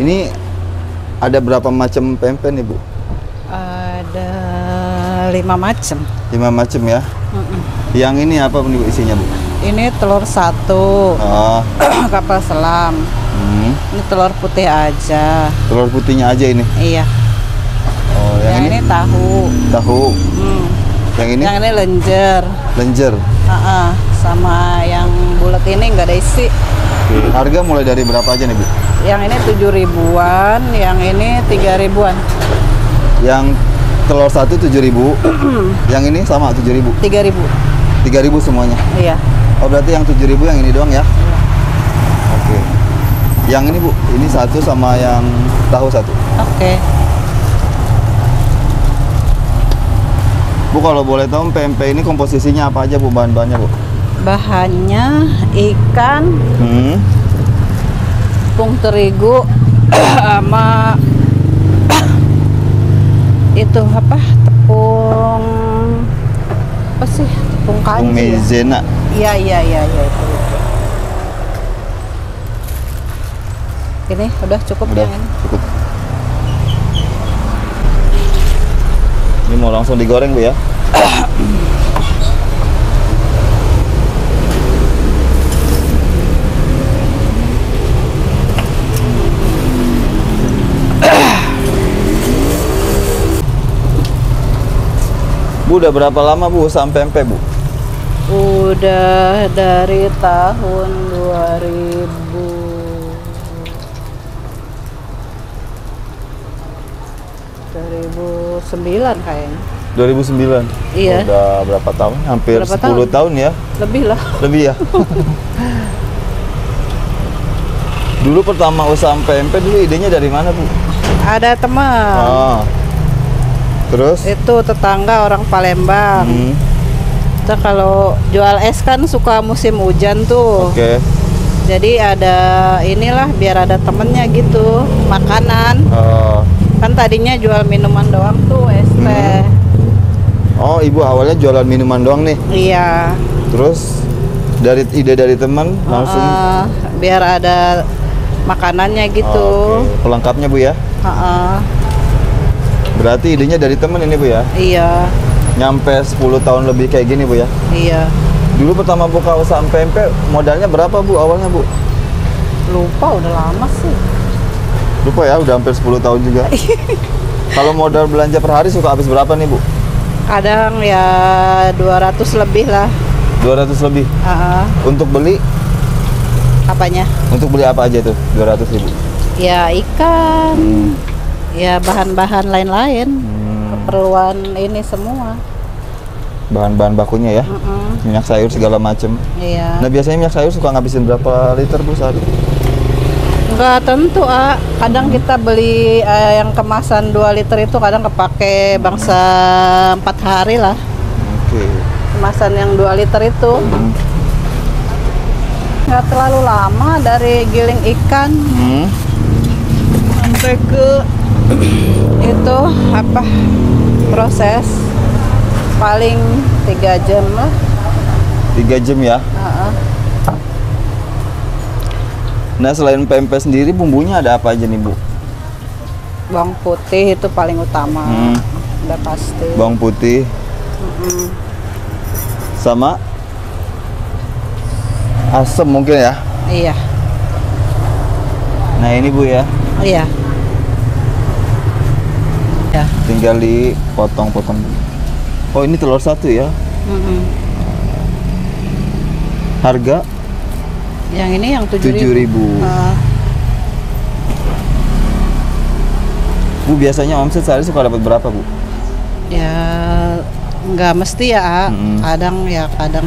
Ini ada berapa macam pempek nih, Bu? Ada 5 macam. 5 macam ya. Yang ini apa nih, Bu, isinya, Bu? Ini telur 1. Oh. Kapal selam. Ini telur putih aja. Telur putihnya aja ini. Iya. Oh, Yang ini tahu. Tahu. Yang ini? Yang ini lenjer. Lenjer. Sama yang bulat ini nggak ada isi. Oke. Harga mulai dari berapa aja nih, Bu? Yang ini 7.000-an, yang ini 3.000-an. Yang telur 1 7.000. Yang ini sama 7.000. 3.000. 3.000 semuanya. Iya. Oh, berarti yang 7.000 yang ini doang ya? Iya. Oke. Yang ini, Bu, ini 1 sama yang tahu 1. Oke. Bu, kalau boleh tahu pempek ini komposisinya apa aja, Bu, bahan-bahannya, Bu? Bahannya ikan, tepung terigu, sama itu apa? Tepung apa sih? Tepung kanji. Tepung maizena. Iya itu. Ini udah cukup Udah, yang ini. cukup. Ini mau langsung digoreng, Bu, ya? Bu, udah berapa lama, Bu, usaha pempek, Bu? Udah dari tahun 2009 kayaknya. 2009? Iya. Udah berapa tahun? Hampir Berapa 10 tahun ya? Lebih lah. Lebih ya? Dulu pertama usaha pempek dulu idenya dari mana, Bu? Ada teman. Oh. Terus? Itu tetangga orang Palembang. Kita kalau jual es kan suka musim hujan tuh. Oke. Jadi ada inilah biar ada temennya gitu, makanan. Oh. Kan tadinya jual minuman doang tuh, es teh. Oh, Ibu awalnya jualan minuman doang nih? Iya. Terus dari ide dari teman langsung? Biar ada makanannya gitu. Oke. Pelengkapnya, Bu, ya? Berarti idenya dari teman ini, Bu, ya? Iya. Nyampe 10 tahun lebih kayak gini, Bu, ya? Iya. Dulu pertama buka usaha pempek modalnya berapa, Bu, awalnya, Bu? Lupa, udah lama sih. Lupa ya, udah hampir 10 tahun juga. Kalau modal belanja per hari suka habis berapa nih, Bu? Kadang ya 200 lebih lah. 200 lebih? Untuk beli? Apanya? Untuk beli apa aja tuh 200 ribu? Ya ikan, ya bahan-bahan lain-lain. Keperluan ini semua. Bahan-bahan bakunya ya? Minyak sayur segala macem. Iya. Nah, biasanya minyak sayur suka ngabisin berapa liter, Bu, sehari? Enggak tentu, kadang kita beli yang kemasan 2 liter itu kadang kepake bangsa 4 hari lah. Oke. Kemasan yang 2 liter itu nggak terlalu lama dari giling ikan sampai ke itu apa proses paling 3 jam lah. 3 jam ya? Nah, selain pempek sendiri bumbunya ada apa aja nih, Bu? Bawang putih itu paling utama. Udah pasti. Bawang putih. Sama asam mungkin ya? Iya. Nah, ini, Bu, ya? Iya. Ya. Tinggal dipotong-potong. Oh, ini telur 1 ya? Harga? Yang ini yang 7.000. Bu, biasanya omset sehari suka dapat berapa, Bu? Ya nggak mesti ya, kadang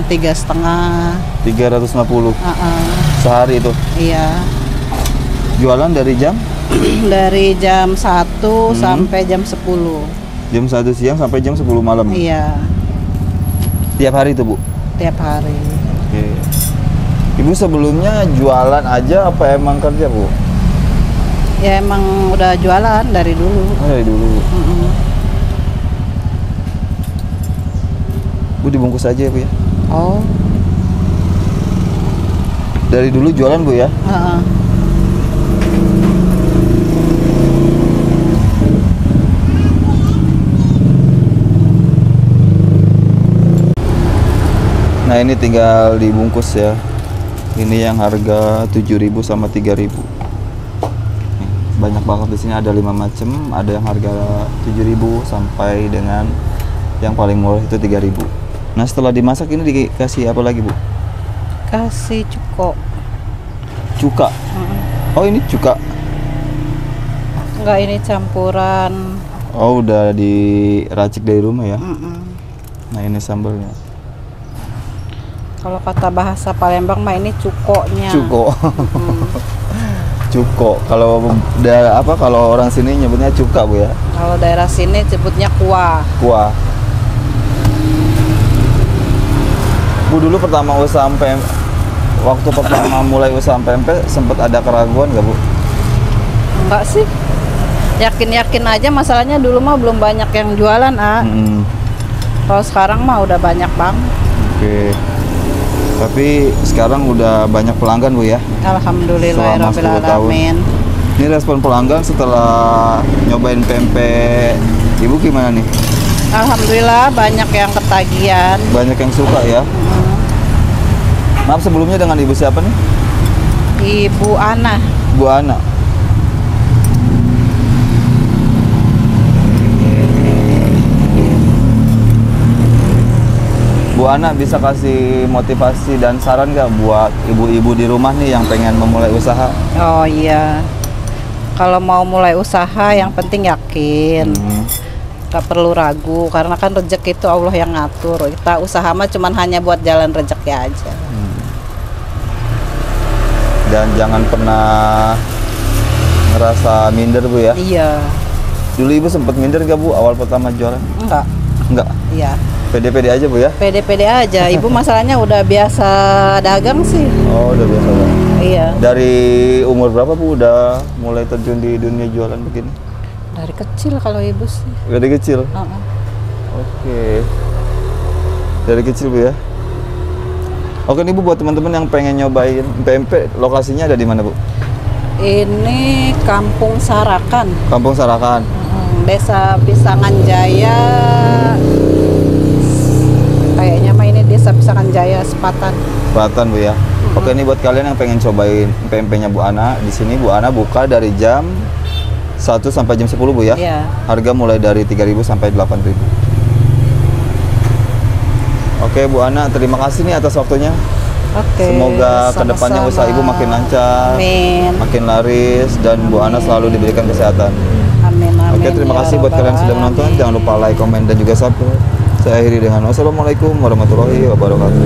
3,5. 350 sehari itu? Iya. Jualan dari jam? Dari jam 1 sampai jam 10. Jam 1 siang sampai jam 10 malam? Iya. Tiap hari itu, Bu? Tiap hari. Oke. Ibu sebelumnya jualan aja apa emang kerja, Bu? Ya emang udah jualan dari dulu. Oh, dari dulu. Bu, dibungkus aja ya, Bu, ya? Oh. Dari dulu jualan, Bu, ya? Nah, ini tinggal dibungkus ya. Ini yang harga 7.000 sama 3.000. Nih, banyak banget di sini, ada 5 macam, ada yang harga 7.000 sampai dengan yang paling murah itu 3.000. Nah, setelah dimasak ini dikasih apa lagi, Bu? Kasih cuko. Cuka. Oh, ini cuka. Enggak, ini campuran. Oh, udah diracik dari rumah ya. Mm-mm. Nah, ini sambalnya. Kalau kata bahasa Palembang mah ini cukonya. Cuko. Cuko. Kalau kalau orang sini nyebutnya cuka, Bu ya. Kalau daerah sini sebutnya kuah. Kuah. Bu, dulu pertama usaha pempek, waktu pertama mulai usaha pempek sempat ada keraguan nggak, Bu? Enggak sih. Yakin-yakin aja, masalahnya dulu mah belum banyak yang jualan, Kalau sekarang mah udah banyak banget. Oke. Tapi sekarang udah banyak pelanggan, Bu ya. Selama 10 tahun. Alhamdulillahirobbilalamin. Ini respon pelanggan setelah nyobain pempek Ibu gimana nih? Alhamdulillah banyak yang ketagihan. Banyak yang suka ya. Maaf, sebelumnya dengan Ibu siapa nih? Ibu Ana. Bu Ana. Bu Ana bisa kasih motivasi dan saran nggak buat ibu-ibu di rumah nih yang pengen memulai usaha? Oh iya. Kalau mau mulai usaha yang penting yakin. Gak perlu ragu, karena kan rezeki itu Allah yang ngatur. Kita usaha mah cuman hanya buat jalan rezeki aja. Dan jangan pernah ngerasa minder, Bu ya. Iya. Dulu Ibu sempat minder nggak, Bu, awal pertama jualan? Enggak. Enggak. Iya. Pede-pede aja, Bu ya. Pede-pede aja. Ibu masalahnya udah biasa dagang sih. Oh, udah biasa banget. Iya. Dari umur berapa, Bu, udah mulai terjun di dunia jualan begini? Dari kecil kalau ibu sih. Dari kecil. Oke. Dari kecil, Bu ya. Oke nih, Bu, buat teman-teman yang pengen nyobain pempek, lokasinya ada di mana, Bu? Ini Kampung Sarakan. Kampung Sarakan. Desa Pisangan Jaya. Kayaknya mah ini Desa Pisangan Jaya, Sepatan. Sepatan, Bu ya. Oke, ini buat kalian yang pengen cobain pempeknya Bu Ana, di sini Bu Ana buka dari jam 1 sampai jam 10, Bu ya. Iya. Harga mulai dari 3.000 sampai 8.000. Oke, Bu Ana, terima kasih nih atas waktunya. Oke. Semoga sama-sama. kedepannya usaha Ibu makin lancar, Amin. makin laris, dan Bu Ana selalu diberikan kesehatan. Amin, amin. Oke, terima Ya kasih buat Rabbal kalian yang sudah menonton. Alamin. Jangan lupa like, komen, dan juga subscribe. Saya akhiri dengan wassalamualaikum warahmatullahi wabarakatuh.